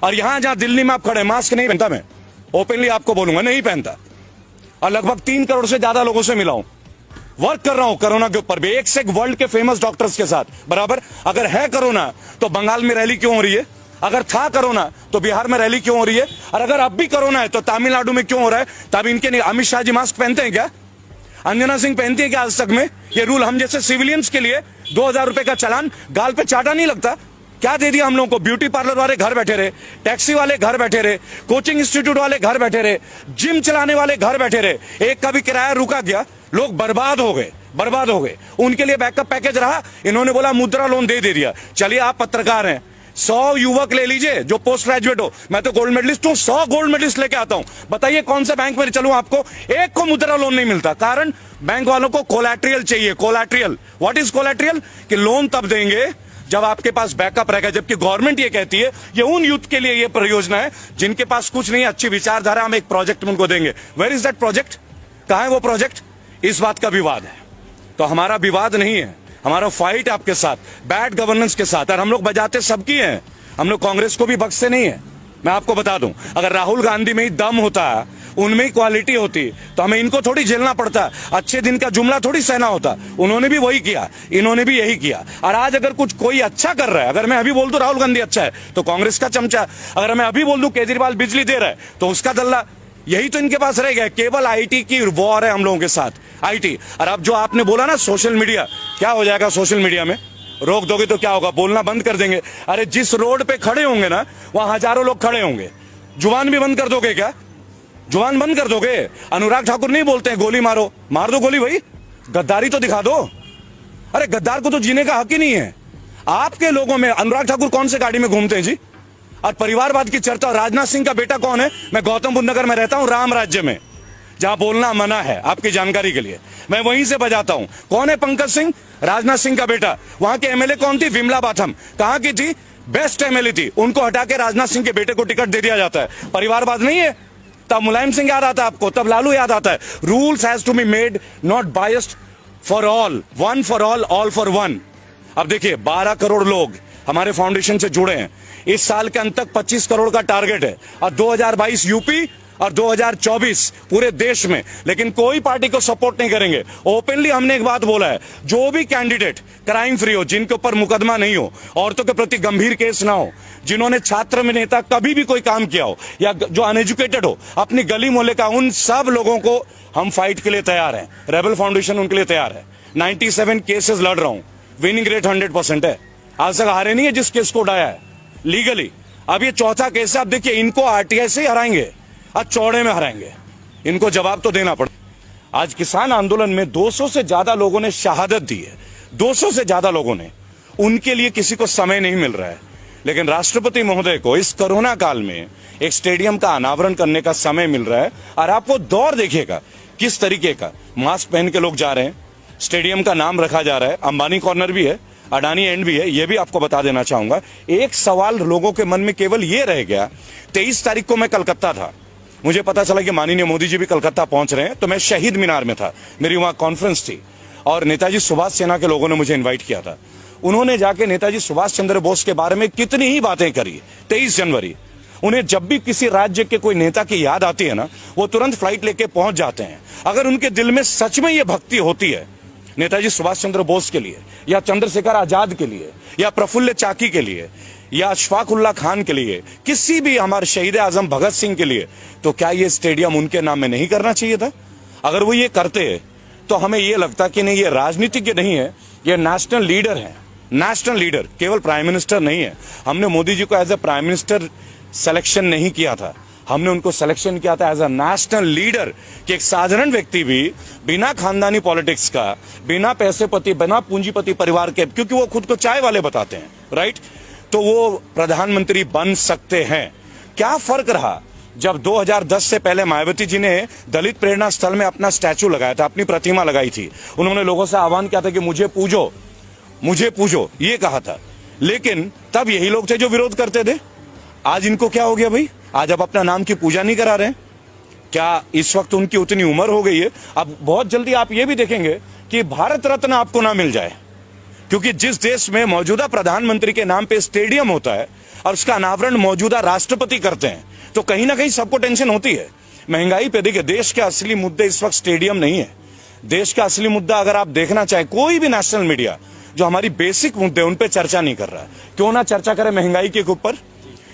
और यहां जहां दिल्ली में आप खड़े, मास्क नहीं पहनता, मैं ओपनली आपको बोलूंगा नहीं पहनता, और लगभग 3 करोड़ से ज्यादा लोगों से मिला हूं, वर्क कर रहा हूं कोरोना के ऊपर भी, एक से एक वर्ल्ड के फेमस डॉक्टर्स के साथ बराबर। अगर है कोरोना तो बंगाल में रैली क्यों हो रही है? अगर था कोरोना तो बिहार में रैली क्यों हो रही है? और अगर अब भी कोरोना है तो तमिलनाडु में क्यों हो रहा है? तब इनके नहीं, अमित शाह जी मास्क पहनते हैं क्या? अंजना सिंह पहनती है क्या आज तक में? ये रूल हम जैसे सिविलियंस के लिए 2000 रुपए का चालान गाल पे चाटा नहीं लगता? क्या दे दिया हम लोगों को? ब्यूटी पार्लर वाले घर बैठे रहे, टैक्सी वाले घर बैठे रहे, कोचिंग इंस्टीट्यूट वाले घर बैठे रहे, जिम चलाने वाले घर बैठे रहे, एक का भी किराया रुका गया, लोग बर्बाद हो गए, बर्बाद हो गए। उनके लिए बैकअप पैकेज रहा, इन्होंने बोला मुद्रा लोन दे दिया। चलिए आप पत्रकार हैं, 100 युवक ले लीजिए जो पोस्ट ग्रेजुएट हो, मैं तो गोल्ड मेडलिस्ट हूं, 100 गोल्ड मेडलिस्ट लेके आता हूं, बताइए कौन से बैंक में चलूं? आपको एक को मुद्रा लोन नहीं मिलता। कारण बैंक वालों को कोलैटरल चाहिए। Collateral, what is collateral? कि लोन तब देंगे जब आपके पास बैकअप रहेगा। जबकि गवर्नमेंट ये कहती है ये उन यूथ के लिए ये परियोजना है जिनके पास कुछ नहीं, अच्छी विचारधारा, हम एक प्रोजेक्ट उनको देंगे। Where is that project? कहां है वो प्रोजेक्ट? इस बात का विवाद है। तो हमारा विवाद नहीं है, हमारा फाइट आपके साथ, बैड गवर्नेंस के साथ। और हम लोग बजाते सबकी हैं, हम लोग कांग्रेस को भी बख्शते नहीं है। मैं आपको बता दूं, अगर राहुल गांधी में ही दम होता, उनमें ही क्वालिटी होती, तो हमें इनको थोड़ी झेलना पड़ता, अच्छे दिन का जुमला थोड़ी सहना होता। उन्होंने भी वही किया, इन्होंने भी यही किया। और आज अगर कुछ कोई अच्छा कर रहा है, अगर मैं अभी बोल दूं राहुल गांधी अच्छा है तो कांग्रेस का चमचा, अगर मैं अभी बोल दूं केजरीवाल बिजली दे रहा है तो उसका दल्ला, यही तो इनके पास रह गया। केवल आईटी की वॉर है हम लोगों के साथ, आईटी। और अब जो आपने बोला ना सोशल मीडिया, क्या हो जाएगा सोशल मीडिया में? रोक दोगे तो क्या होगा? बोलना बंद कर देंगे। अरे जिस रोड पे खड़े होंगे ना, वहां हजारों लोग खड़े होंगे। जुबान भी बंद कर दोगे क्या? जुबान बंद कर दोगे? अनुराग ठाकुर नहीं बोलते हैं गोली मारो, मार दो गोली भाई, गद्दारी तो दिखा दो। अरे गद्दार को तो जीने का हक ही नहीं है। आपके लोगों में अनुराग ठाकुर कौन से गाड़ी में घूमते हैं जी? और परिवारवाद की चर्चा, राजनाथ सिंह का बेटा कौन है? मैं गौतम बुद्ध नगर में रहता हूं, राम राज्य में, जहां बोलना मना है, आपकी जानकारी के लिए मैं वहीं से बजाता हूं। कौन है पंकज सिंह? राजनाथ सिंह का बेटा। वहां के एमएलए कौन थी? विमला बाथम। कहां की थी? बेस्ट एमएलए थी। उनको हटा के राजनाथ सिंह के बेटे को टिकट दे दिया जाता है। परिवारवाद नहीं है? तब मुलायम सिंह याद आता है आपको, तब लालू याद आता है। Rules has to be made not biased for all, one for all for one. अब देखिए 12 करोड़ लोग हमारे फाउंडेशन से जुड़े हैं। इस साल के अंत तक 25 करोड़ का टारगेट है, और 2022 यूपी और 2024 पूरे देश में। लेकिन कोई पार्टी को सपोर्ट नहीं करेंगे। ओपनली हमने एक बात बोला है, जो भी कैंडिडेट क्राइम फ्री हो, जिनके ऊपर मुकदमा नहीं हो, औरतों के प्रति गंभीर केस ना हो, जिन्होंने छात्र में नेता कभी भी कोई काम किया हो, या जो अनएजुकेटेड हो, अपनी गली मोहल्ले का, उन सब लोगों को हम फाइट के लिए तैयार हैं। रेबल फाउंडेशन उनके लिए तैयार है। 97 केसेस लड़ रहा हूं, विनिंग रेट 100% है। आज तक हारे नहीं है जिस केस को उठाया है लीगली। अब ये चौथा केस है। अब देखिए इनको आरटीआई से हराएंगे, आज चौड़े में हराएंगे, इनको जवाब तो देना पड़े। आज किसान आंदोलन में 200 से ज्यादा लोगों ने शहादत दी है, 200 से ज्यादा लोगों ने। उनके लिए किसी को समय नहीं मिल रहा है। लेकिन राष्ट्रपति महोदय को इस कोरोना काल में एक स्टेडियम का अनावरण करने का समय मिल रहा है। और आप वो दौर देखिएगा किस तरीके का, मास्क पहन के लोग जा रहे हैं, स्टेडियम का नाम रखा जा रहा है, अंबानी कॉर्नर भी है, अडानी एंड भी है। ये भी आपको बता देना चाहूंगा। एक सवाल लोगों के मन में केवल ये रह गया, 23 तारीख को मैं कलकत्ता था, मुझे पता चला कि माननीय मोदी जी भी कलकत्ता पहुंच रहे हैं, तो मैं शहीद मीनार में था, मेरी वहां कॉन्फ्रेंस थी, और नेताजी सुभाष सेना के लोगों ने मुझे इन्वाइट किया था। उन्होंने जाके नेताजी सुभाष चंद्र बोस के बारे में कितनी ही बातें करी। 23 जनवरी, उन्हें जब भी किसी राज्य के कोई नेता की याद आती है ना, वो तुरंत फ्लाइट लेके पहुंच जाते हैं। अगर उनके दिल में सच में ये भक्ति होती है नेताजी सुभाष चंद्र बोस के लिए, या चंद्रशेखर आजाद के लिए, या प्रफुल्ल चाकी के लिए, या अशफाक उल्लाह खान के लिए, किसी भी हमारे शहीद आजम भगत सिंह के लिए, तो क्या ये स्टेडियम उनके नाम में नहीं करना चाहिए था? अगर वो ये करते तो हमें ये लगता कि नहीं, ये राजनीतिज्ञ नहीं है, ये नेशनल लीडर है। नेशनल लीडर, केवल प्राइम मिनिस्टर नहीं है। हमने मोदी जी को as a prime minister selection नहीं किया था, हमने उनको सिलेक्शन किया था एज अ नेशनल लीडर, कि एक साधारण व्यक्ति भी बिना खानदानी पॉलिटिक्स का, बिना पैसेपति, बिना पूंजीपति परिवार के, क्योंकि वो खुद को चाय वाले बताते हैं, राइट, तो वो प्रधानमंत्री बन सकते हैं। क्या फर्क रहा जब 2010 से पहले मायावती जी ने दलित प्रेरणा स्थल में अपना स्टैचू लगाया था, अपनी प्रतिमा लगाई थी। उन्होंने लोगों से आह्वान किया था कि मुझे पूजो, मुझे पूजो, ये कहा था। लेकिन तब यही लोग थे जो विरोध करते थे। आज इनको क्या हो गया भाई? आज आप अपना नाम की पूजा नहीं करा रहे? क्या इस वक्त उनकी उतनी उम्र हो गई है? अब बहुत जल्दी आप ये भी देखेंगे कि भारत रत्न आपको ना मिल जाए, क्योंकि जिस देश में मौजूदा प्रधानमंत्री के नाम पे स्टेडियम होता है और उसका अनावरण मौजूदा राष्ट्रपति करते हैं, तो कहीं ना कहीं सबको टेंशन होती है। महंगाई पे देखिए, देश के असली मुद्दे इस वक्त स्टेडियम नहीं है। देश का असली मुद्दा अगर आप देखना चाहें, कोई भी नेशनल मीडिया जो हमारी बेसिक मुद्दे उन पे चर्चा नहीं कर रहा है। क्यों ना चर्चा करे महंगाई के ऊपर,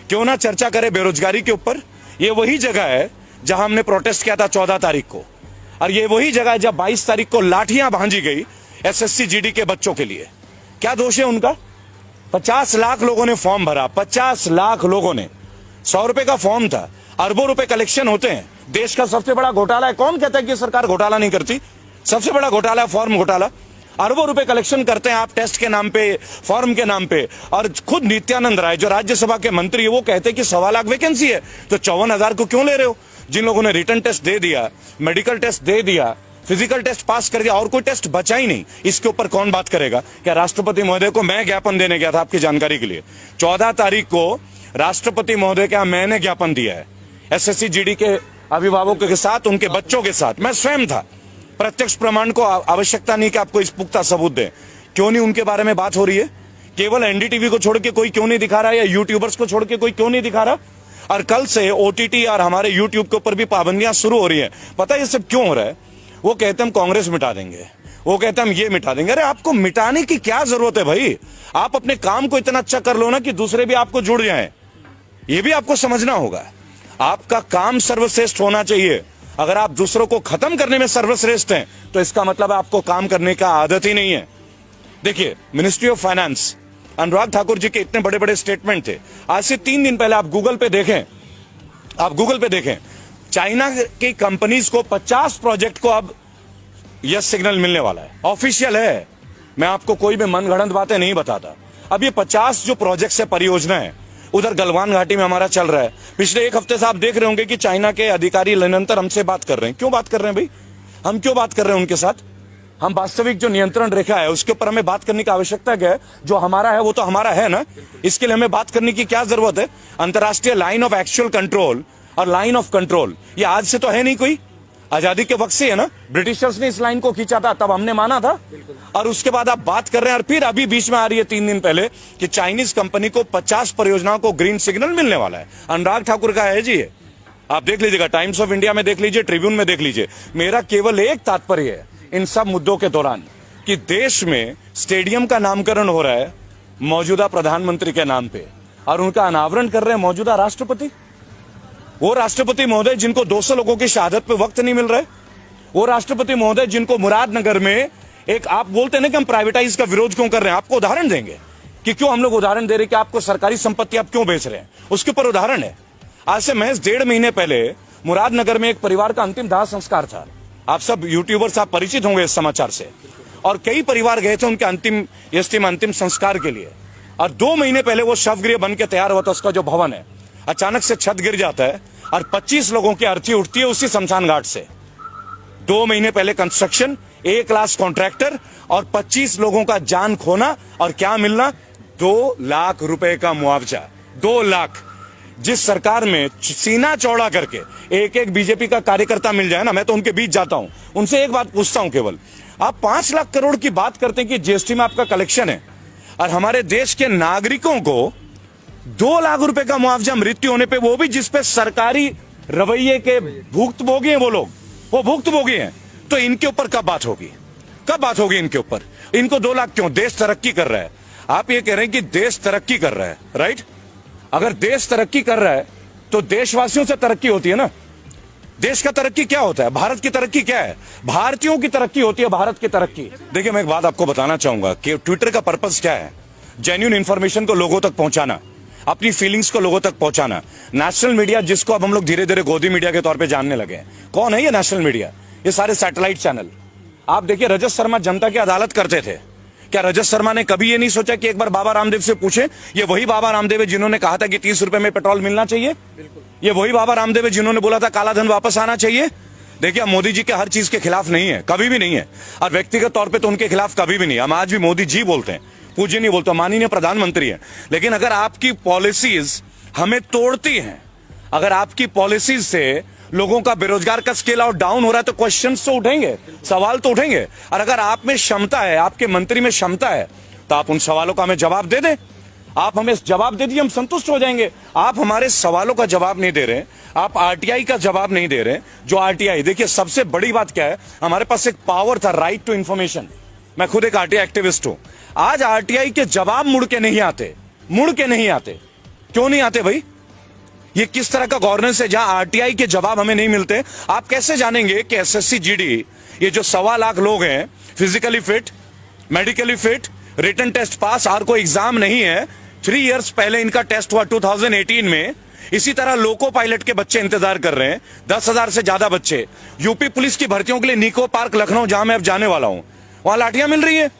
क्यों ना चर्चा करे बेरोजगारी के ऊपर। ये वही जगह है जहां हमने प्रोटेस्ट किया था 14 तारीख को, और ये वही जगह है जब 22 तारीख को लाठियां भांजी गई एसएससी जीडी के बच्चों के लिए। क्या दोष है उनका? 50 लाख लोगों ने फॉर्म भरा, 50 लाख लोगों ने। 100 रुपए का फॉर्म था, अरबों रुपए कलेक्शन होते हैं। देश का सबसे बड़ा घोटाला है। कौन कहता है कि सरकार घोटाला नहीं करती? सबसे बड़ा घोटाला है फॉर्म घोटाला। अरबों रुपए कलेक्शन करते हैं आप टेस्ट के नाम पे, फॉर्म के नाम पे। और खुद नित्यानंद राय जो राज्यसभा के मंत्री है, वो कहते हैं कि 1.25 लाख वैकेंसी है, तो 54,000 को क्यों ले रहे हो? जिन लोगों ने रिटर्न टेस्ट दे दिया, मेडिकल टेस्ट दे दिया, फिजिकल टेस्ट पास कर दिया, और कोई टेस्ट बचा ही नहीं, इसके ऊपर कौन बात करेगा? क्या राष्ट्रपति महोदय को मैं ज्ञापन देने गया था, आपकी जानकारी के लिए 14 तारीख को राष्ट्रपति महोदय का मैंने ज्ञापन दिया है एसएससी जीडी के अभिभावकों के साथ, उनके बच्चों के साथ। मैं स्वयं था। प्रत्यक्ष प्रमाण को आवश्यकता नहीं कि आपको इस पुख्ता सबूत दें। क्यों नहीं उनके बारे में बात हो रही है? केवल एनडीटीवी को छोड़ के कोई क्यों नहीं दिखा रहा है, या यूट्यूबर्स को छोड़ के कोई क्यों नहीं दिखा रहा? और कल से ओटीटी और हमारे यूट्यूब के ऊपर भी पाबंदियां शुरू हो रही है। पता है ये सब क्यों हो रहा है? वो कहते हम कांग्रेस मिटा देंगे, वो कहते हम ये मिटा देंगे। अरे आपको मिटाने की क्या जरूरत है भाई? आप अपने काम को इतना अच्छा कर लो ना कि दूसरे भी आपको जुड़ जाएं। ये भी आपको समझना होगा। आपका काम सर्वश्रेष्ठ होना चाहिए। अगर आप दूसरों को खत्म करने में सर्वश्रेष्ठ हैं, तो इसका मतलब है आपको काम करने का आदत ही नहीं है। देखिए, ministry of finance, Anurag Thakur ji के इतने बड़े बड़े स्टेटमेंट थे। आज से 3 दिन पहले आप गूगल पे देखें, चाइना की कंपनीज को 50 प्रोजेक्ट को अब यस सिग्नल मिलने वाला है। ऑफिशियल है, मैं आपको कोई भी मनगढ़ंत बातें नहीं बताता। अब ये 50 जो प्रोजेक्ट है, परियोजना है, उधर गलवान घाटी में हमारा चल रहा है। पिछले 1 हफ्ते से आप देख रहे होंगे कि चाइना के अधिकारी निरंतर हमसे बात कर रहे हैं। क्यों बात कर रहे हैं भाई? हम क्यों बात कर रहे हैं उनके साथ? हम वास्तविक जो नियंत्रण रेखा है उसके ऊपर हमें बात करने की आवश्यकता क्या है? जो हमारा है वो तो हमारा है ना, इसके लिए हमें बात करने की क्या जरूरत है? अंतर्राष्ट्रीय लाइन ऑफ एक्चुअल कंट्रोल और लाइन ऑफ कंट्रोल ये आज से तो है नहीं, कोई आजादी के वक्त से है ना। ब्रिटिशर्स ने इस लाइन को खींचा था, तब हमने माना था। और उसके बाद आप बात कर रहे हैं, और फिर अभी बीच में आ रही है 3 दिन पहले कि चाइनीज कंपनी को 50 परियोजनाओं को ग्रीन सिग्नल मिलने वाला है। अनुराग ठाकुर का है जी, आप देख लीजिएगा, टाइम्स ऑफ इंडिया में देख लीजिए, ट्रिब्यून में देख लीजिए। मेरा केवल एक तात्पर्य है इन सब मुद्दों के दौरान कि देश में स्टेडियम का नामकरण हो रहा है मौजूदा प्रधानमंत्री के नाम पे, और उनका अनावरण कर रहे हैं मौजूदा राष्ट्रपति। वो राष्ट्रपति महोदय जिनको 200 लोगों की शहादत पे वक्त नहीं मिल रहा है, वो राष्ट्रपति महोदय जिनको मुरादनगर में एक, आप बोलते हैं कि हम प्राइवेटाइज का विरोध क्यों कर रहे हैं, आपको उदाहरण देंगे कि क्यों हम लोग उदाहरण दे रहे हैं कि आपको सरकारी संपत्ति आप क्यों बेच रहे हैं, उसके ऊपर उदाहरण है। आज से महज 1.5 महीने पहले मुरादनगर में एक परिवार का अंतिम दाह संस्कार था। आप सब यूट्यूबर्स आप परिचित होंगे इस समाचार से, और कई परिवार गए थे उनके अंतिम संस्कार के लिए। और 2 महीने पहले वो शवगृह बन के तैयार हुआ था, उसका जो भवन है, अचानक से छत गिर जाता है और 25 लोगों की अर्थी उठती है उसी शमशान घाट से। 2 महीने पहले कंस्ट्रक्शन, 1 लाख कॉन्ट्रैक्टर और 25 लोगों का जान खोना, और क्या मिलना? 2 लाख रुपए का मुआवजा। 2 लाख। जिस सरकार में सीना चौड़ा करके एक बीजेपी का कार्यकर्ता मिल जाए ना, मैं तो उनके बीच जाता हूं, उनसे एक बात पूछता हूं केवल, आप 5 लाख करोड़ की बात करते हैं कि जीएसटी में आपका कलेक्शन है, और हमारे देश के नागरिकों को 2 लाख रुपए का मुआवजा मृत्यु होने पे, वो भी जिसपे सरकारी रवैये के भुक्तभोगी हैं, वो भुक्तभोगी हैं, तो इनके ऊपर कब बात होगी? कब बात होगी इनके ऊपर? इनको 2 लाख क्यों? देश तरक्की कर रहा है। आप ये कह रहे हैं कि देश तरक्की कर रहा है, राइट? अगर देश तरक्की कर रहा है तो देशवासियों से तरक्की होती है ना। देश का तरक्की क्या होता है? भारत की तरक्की क्या है? भारतीयों की तरक्की होती है, भारत की तरक्की। देखिए, मैं एक बात आपको बताना चाहूंगा कि ट्विटर का पर्पस क्या है? जेन्युइन इंफॉर्मेशन को लोगों तक पहुंचाना, अपनी फीलिंग्स को लोगों तक पहुंचाना। नेशनल मीडिया, जिसको अब हम लोग धीरे धीरे गोदी मीडिया के तौर पे जानने लगे हैं, कौन है ये नेशनल मीडिया? ये सारे सैटेलाइट चैनल। आप देखिए, रजत शर्मा जनता की अदालत करते थे। क्या रजत शर्मा ने कभी ये नहीं सोचा कि एक बार बाबा रामदेव से पूछे? ये वही बाबा रामदेव है जिन्होंने कहा था कि 30 रुपए में पेट्रोल मिलना चाहिए। ये वही बाबा रामदेव है जिन्होंने बोला था काला धन वापस आना चाहिए। देखिए, हम मोदी जी के हर चीज के खिलाफ नहीं है, कभी भी नहीं है, और व्यक्तिगत तौर पे तो उनके खिलाफ कभी भी नहीं। हम आज भी मोदी जी बोलते हैं, पूज्य नहीं बोलते, माननीय प्रधानमंत्री है। लेकिन अगर आपकी पॉलिसीज हमें तोड़ती हैं, अगर आपकी पॉलिसीज से लोगों का बेरोजगार का स्केल आउट डाउन हो रहा है, तो क्वेश्चंस तो उठेंगे, सवाल तो उठेंगे। और अगर आप में क्षमता है, आपके मंत्री में क्षमता है, तो आप उन सवालों का हमें जवाब दे दें। आप हमें जवाब दे दीजिए, हम संतुष्ट हो जाएंगे। आप हमारे सवालों का जवाब नहीं दे रहे, आप आरटीआई का जवाब नहीं दे रहे। जो आरटीआई, देखिए सबसे बड़ी बात क्या है, हमारे पास एक पावर था, राइट टू इंफॉर्मेशन। मैं खुद एक आरटीआई एक्टिविस्ट हूं। आज आरटीआई के जवाब मुड़ के नहीं आते, मुड़ के नहीं आते। क्यों नहीं आते भाई? ये किस तरह का गवर्नेंस है जहां आरटीआई के जवाब हमें नहीं मिलते? आप कैसे जानेंगे कि एसएससी जीडी, ये जो 1.25 लाख लोग हैं, physically fit, medically fit, written test pass, और कोई एग्जाम नहीं है। 3 इयर्स पहले इनका टेस्ट हुआ 2018 में। इसी तरह लोको पायलट के बच्चे इंतजार कर रहे हैं, 10,000 से ज्यादा बच्चे। यूपी पुलिस की भर्तियों के लिए निको पार्क लखनऊ, जहां मैं अब जाने वाला हूं, वहां लाठियां मिल रही है।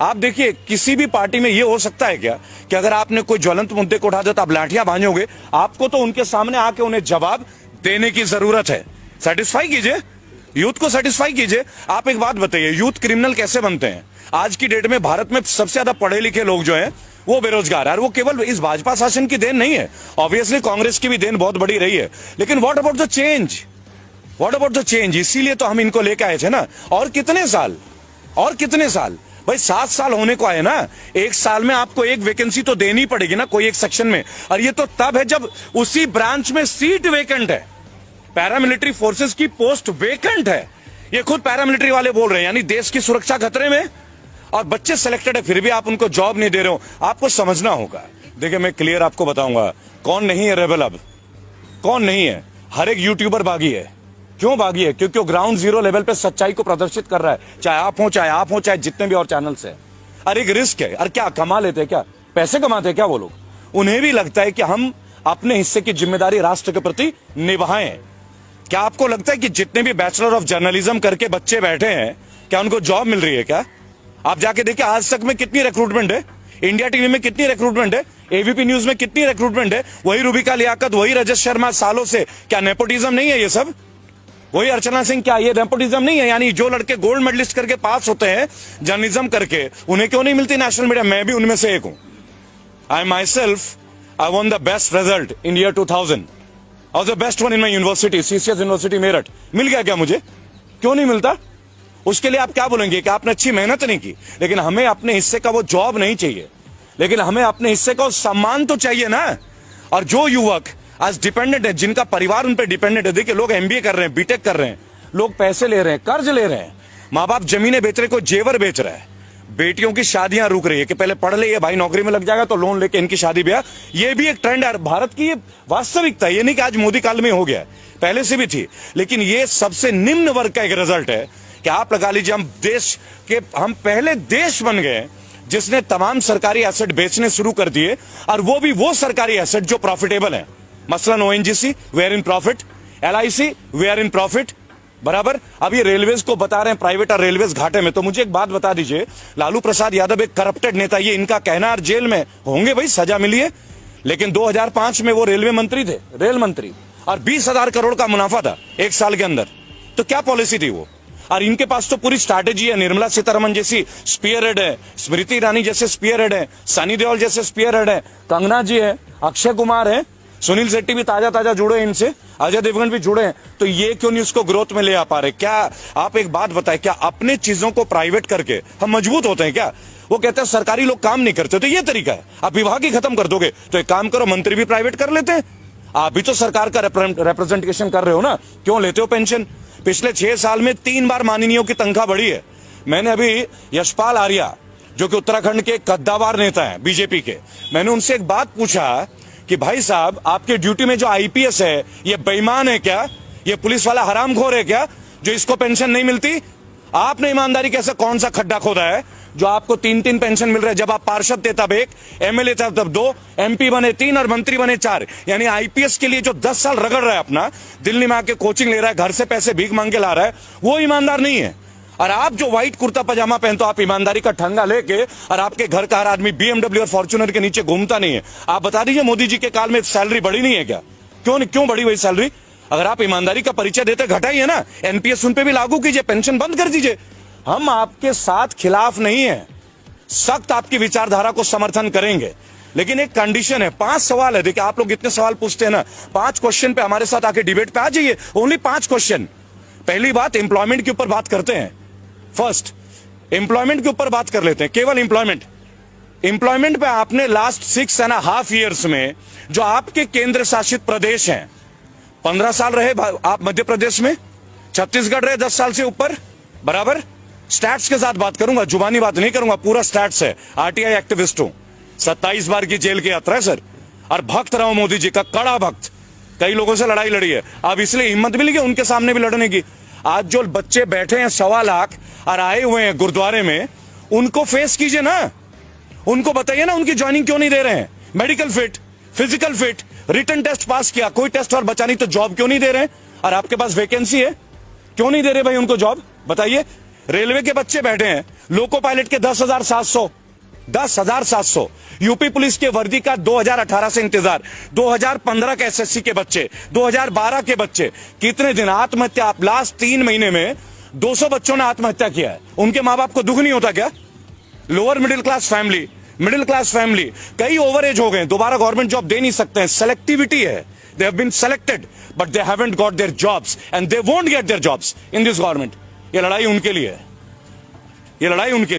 आप देखिए, किसी भी पार्टी में यह हो सकता है क्या कि अगर आपने कोई ज्वलंत मुद्दे को उठा दिया तो आप लाठियां भांजोगे? आपको तो उनके सामने आके उन्हें जवाब देने की जरूरत है। सेटिस्फाई कीजिए, यूथ को सेटिस्फाई कीजिए। आप एक बात बताइए, यूथ क्रिमिनल कैसे बनते हैं? आज की डेट में भारत में सबसे ज्यादा पढ़े लिखे लोग जो हैं वो बेरोजगार है, और वो केवल इस भाजपा शासन की देन नहीं है। ऑब्वियसली कांग्रेस की भी देन बहुत बड़ी रही है, लेकिन what about the change? What about the change? इसीलिए तो हम इनको लेके आए थे ना। और कितने साल, और कितने साल भाई? 7 साल होने को आए ना। 1 साल में आपको एक वैकेंसी तो देनी पड़ेगी ना, कोई एक सेक्शन में। और ये तो तब है जब उसी ब्रांच में सीट वेकेंट है, पैरामिलिट्री फोर्सेस की पोस्ट वेकेंट है। ये खुद पैरामिलिट्री वाले बोल रहे हैं, यानी देश की सुरक्षा खतरे में, और बच्चे सिलेक्टेड है, फिर भी आप उनको जॉब नहीं दे रहे हो। आपको समझना होगा। देखिए, मैं क्लियर आपको बताऊंगा कौन नहीं है रेबल। अब कौन नहीं है? हर एक यूट्यूबर बागी है। क्यों बागी है? क्योंकि वो ग्राउंड जीरो लेवल पे सच्चाई को प्रदर्शित कर रहा है, चाहे आप हो चाहे जितने भी और चैनल्स है। अरे एक रिस्क है। अरे क्या कमा लेते हैं? क्या पैसे कमाते हैं क्या वो लोग? उन्हें भी लगता है कि हम अपने हिस्से की जिम्मेदारी राष्ट्र के प्रति निभाएं। क्या आपको लगता है कि जितने भी बैचलर ऑफ जर्नलिज्म करके बच्चे बैठे हैं, क्या उनको जॉब मिल रही है? क्या आप जाके देखिए, आज तक में कितनी रिक्रूटमेंट है, इंडिया टीवी में कितनी रिक्रूटमेंट है, एबीपी न्यूज में कितनी रिक्रूटमेंट है। वही रूबिका लियाकत, वही रजत शर्मा सालों से। क्या नेपोटिज्म नहीं है ये सब? वही अर्चना सिंह, क्या ये नेपोटिज्म नहीं है? यानी जो लड़के गोल्ड मेडलिस्ट करके पास होते हैं जर्नलिज्म करके, उन्हें क्यों नहीं मिलती नेशनल मीडिया? मैं भी उनमें से एक हूं। I myself, I won the best result in year 2000, और the best one in my university, CCS university Meerut. मिल गया क्या मुझे? क्यों नहीं मिलता? उसके लिए आप क्या बोलेंगे कि आपने अच्छी मेहनत नहीं की? लेकिन हमें अपने हिस्से का वो जॉब नहीं चाहिए, लेकिन हमें अपने हिस्से का सम्मान तो चाहिए ना। और जो युवक आज डिपेंडेंट है, जिनका परिवार उन पर डिपेंडेंट है, देखिए लोग एमबीए कर रहे हैं, बीटेक कर रहे हैं, लोग पैसे ले रहे हैं, कर्ज ले रहे हैं, माँ बाप जमीनें बेच रहे, कोई जेवर बेच रहा है, बेटियों की शादियां रुक रही है कि पहले पढ़ ले, ये भाई नौकरी में लग जाएगा तो लोन लेके इनकी शादी ब्याह। ये भी एक ट्रेंड है भारत की, ये वास्तविकता। ये नहीं कि आज मोदी काल में हो गया, पहले से भी थी। लेकिन ये सबसे निम्न वर्ग का एक रिजल्ट है कि आप लगा लीजिए, हम पहले देश बन गए जिसने तमाम सरकारी एसेट बेचने शुरू कर दिए, और वो भी वो सरकारी एसेट जो प्रॉफिटेबल है। मसलन ONGC, we are in profit, LIC, we are in profit, बराबर। अब ये रेलवेज को बता रहे हैं प्राइवेट और रेलवेज घाटे में। तो मुझे एक बात बता दीजिए, लालू प्रसाद यादव एक करप्टेड नेता, ये इनका कहना, और जेल में होंगे भाई, सजा मिली है, लेकिन 2005 में वो रेलवे मंत्री थे, रेल मंत्री, और 20,000 करोड़ का मुनाफा था 1 साल के अंदर। तो क्या पॉलिसी थी वो? और इनके पास तो पूरी स्ट्रैटेजी है। निर्मला सीतारमन जैसी स्पीयर हेड है, स्मृति ईरानी जैसे स्पीयर हेड है, सनी देओल जैसे स्पीयर हेड है, कंगना जी है, अक्षय कुमार है, सुनील शेट्टी भी ताजा ताजा जुड़े हैं इनसे, अजय देवगन भी जुड़े हैं। तो ये क्यों नहीं उसको ग्रोथ में ले आ पा रहे? क्या आप एक बात बताएं, क्या अपने चीजों को प्राइवेट करके हम मजबूत होते हैं क्या? वो कहते हैं सरकारी लोग काम नहीं करते, तो ये तरीका है, आप विभाग ही खत्म कर दोगे। तो एक काम करो, मंत्री भी प्राइवेट कर लेते हैं। आप भी तो सरकार का रिप्रेजेंटेशन कर रहे हो ना, क्यों लेते हो पेंशन? पिछले 6 साल में 3 बार माननीयों की तनख्वाह बढ़ी है। मैंने अभी यशपाल आर्या, जो कि उत्तराखंड के कद्दावर नेता हैं बीजेपी के, मैंने उनसे एक बात पूछा कि भाई साहब, आपके ड्यूटी में जो आईपीएस है, ये बेईमान है क्या? ये पुलिस वाला हरामखोर है क्या, जो इसको पेंशन नहीं मिलती? आपने ईमानदारी कैसे, कौन सा खड्डा खोदा है जो आपको 3-3 पेंशन मिल रहा है? जब आप पार्षद थे तब 1, एमएलए थे तब 2, एमपी बने 3 और मंत्री बने 4। यानी आईपीएस के लिए जो 10 साल रगड़ रहा है अपना, दिल्ली में आके कोचिंग ले रहा है, घर से पैसे भीख मांग के ला रहा है, वो ईमानदार नहीं है। और आप जो व्हाइट कुर्ता पजामा पहनते हो, आप ईमानदारी का ठंगा लेके, और आपके घर का हर आदमी बीएमडब्ल्यू और फॉर्च्यूनर के नीचे घूमता नहीं है। आप बता दीजिए, मोदी जी के काल में सैलरी बढ़ी नहीं है क्या? क्यों बढ़ी वही सैलरी? अगर आप ईमानदारी का परिचय देते, घटाइए ना, एनपीएस उन पे भी लागू कीजिए, पेंशन बंद कर दीजिए। हम आपके साथ खिलाफ नहीं है, सख्त आपकी विचारधारा को समर्थन करेंगे, लेकिन एक कंडीशन है। 5 सवाल है। देखिए, आप लोग इतने सवाल पूछते हैं ना, 5 क्वेश्चन पे हमारे साथ आके डिबेट पे आ जाइए। Only 5 question. पहली बात, एम्प्लॉयमेंट के ऊपर बात करते हैं। फर्स्ट, एम्प्लॉयमेंट के ऊपर बात कर लेते हैं, केवल एम्प्लॉयमेंट। एम्प्लॉयमेंट पे आपने लास्ट 6.5 ईयर्स में जो आपके केंद्र शासित प्रदेश हैं, 15 साल रहे आप मध्य प्रदेश में, छत्तीसगढ़ रहे 10 साल से ऊपर, बराबर। स्टैट्स के साथ बात करूंगा, जुबानी बात नहीं करूंगा, पूरा स्टैट्स है। आरटीआई एक्टिविस्ट हूं, 27 बार की जेल की यात्रा है सर, और भक्त रहा हूं मोदी जी का, कड़ा भक्त। कई लोगों से लड़ाई लड़ी है, अब इसलिए हिम्मत मिली कि उनके सामने भी लड़ने की। आज जो बच्चे बैठे हैं 1.25 लाख और आए हुए हैं गुरुद्वारे में, उनको फेस कीजिए ना, उनको बताइए ना उनकी ज्वाइनिंग क्यों नहीं दे रहे हैं। Medical fit, physical fit, written test pass किया, कोई टेस्ट और बचा नहीं, तो जॉब क्यों नहीं दे रहे हैं? और आपके पास वैकेंसी है, क्यों नहीं दे रहे भाई उनको जॉब, बताइए। रेलवे के बच्चे बैठे हैं, लोको पायलट के 10,700, यूपी पुलिस के वर्दी का 2018 से इंतजार, 2015 के एसएससी के बच्चे, 2012 के बच्चे, कितने दिन आत्महत्या। आप लास्ट 3 महीने में 200 बच्चों ने आत्महत्या किया है। उनके मां बाप को दुख नहीं होता क्या? लोअर मिडिल क्लास फैमिली, कई ओवर एज हो गए, दोबारा गवर्नमेंट जॉब दे नहीं सकते हैं, सेलेक्टिविटी है। They have been selected but they haven't got their jobs and they won't get their jobs in this government. ये लड़ाई उनके लिए है, ये लड़ाई उनके